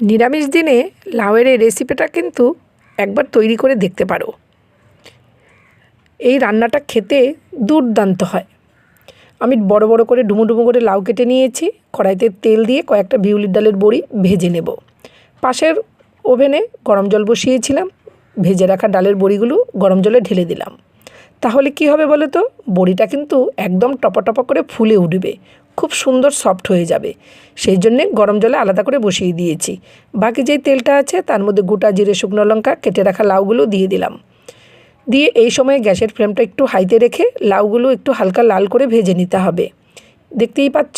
নিরামিষ দিনে লাউয়ের এই রেসিপিটা কিন্তু একবার তৈরি করে দেখতে পারো। এই রান্নাটা খেতে দুর্দান্ত হয়। আমি বড় বড় করে ডুমো ডুমো করে লাউ কেটে নিয়েছি। কড়াইতে তেল দিয়ে কয়েকটা বিউলির ডালের বড়ি ভেজে নেব। পাশের ওভেনে গরম জল বসিয়েছিলাম। ভেজে রাখা ডালের বড়িগুলো গরম জলে ঢেলে দিলাম। তাহলে কি হবে বলো তো, বড়িটা কিন্তু একদম টপা টপা করে ফুলে উঠবে, খুব সুন্দর সফট হয়ে যাবে। সেই জন্যে গরম জলে আলাদা করে বসিয়ে দিয়েছি। বাকি যেই তেলটা আছে তার মধ্যে গোটা জিরে, শুকনো লঙ্কা, কেটে রাখা লাউগুলো দিয়ে দিলাম। দিয়ে এই সময় গ্যাসের ফ্লেমটা একটু হাইতে রেখে লাউগুলো একটু হালকা লাল করে ভেজে নিতে হবে। দেখতেই পাচ্ছ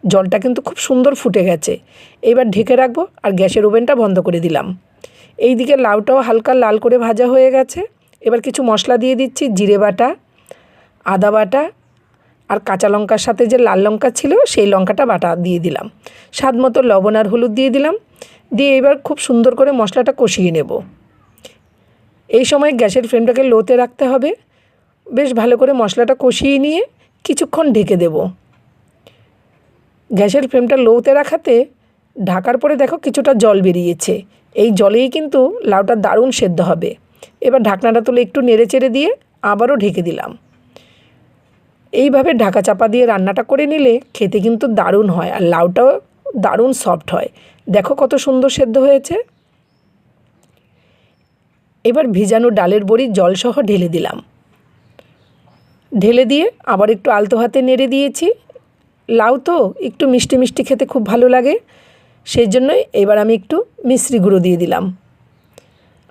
জলটা কিন্তু খুব সুন্দর ফুটে গেছে। এবার ঢেকে রাখবো আর গ্যাসের ওভেনটা বন্ধ করে দিলাম। এই দিকে লাউটাও হালকা লাল করে ভাজা হয়ে গেছে। এবার কিছু মশলা দিয়ে দিচ্ছি, জিরে বাটা, আদা বাটা আর কাঁচা লঙ্কার সাথে যে লাল লঙ্কা ছিল সেই লঙ্কাটা বাটা দিয়ে দিলাম। স্বাদ মতো লবণ আর হলুদ দিয়ে দিলাম। দিয়ে এবার খুব সুন্দর করে মশলাটা কষিয়ে নেব। এই সময় গ্যাসের ফ্লেমটাকে লোতে রাখতে হবে। বেশ ভালো করে মশলাটা কষিয়ে নিয়ে কিছুক্ষণ ঢেকে দেব। গ্যাসের ফ্লেমটা লোতে রাখাতে ঢাকার পরে দেখো কিছুটা জল বেরিয়েছে। এই জলেই কিন্তু লাউটা দারুণ সেদ্ধ হবে। এবার ঢাকনাটা তুলে একটু নেড়ে চেড়ে দিয়ে আবারও ঢেকে দিলাম। এইভাবে ঢাকা চাপা দিয়ে রান্নাটা করে নিলে খেতে কিন্তু দারুণ হয় আর লাউটাও দারুণ সফট হয়। দেখো কত সুন্দর সেদ্ধ হয়েছে। এবার ভিজানো ডালের বড়ি জলসহ ঢেলে দিলাম। ঢেলে দিয়ে আবার একটু আলতো হাতে নেড়ে দিয়েছি। লাউ তো একটু মিষ্টি মিষ্টি খেতে খুব ভালো লাগে, সেই জন্যই এবার আমি একটু মিশ্রি গুঁড়ো দিয়ে দিলাম।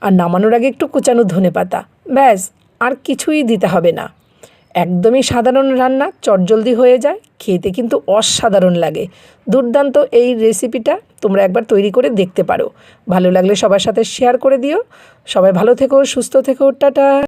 আর নামানোর আগে একটু কুচানো ধনেপাতা। ব্যাস, আর কিছুই দিতে হবে না। একদমই সাধারণ রান্না, চটজলদি হয়ে যায়, খেতে কিন্তু অসাধারণ লাগে। দুর্দান্ত এই রেসিপিটা তোমরা একবার তৈরি করে দেখতে পারো। ভালো লাগলে সবার সাথে শেয়ার করে দিও। সবাই ভালো থেকো, সুস্থ থেকো, টাটা।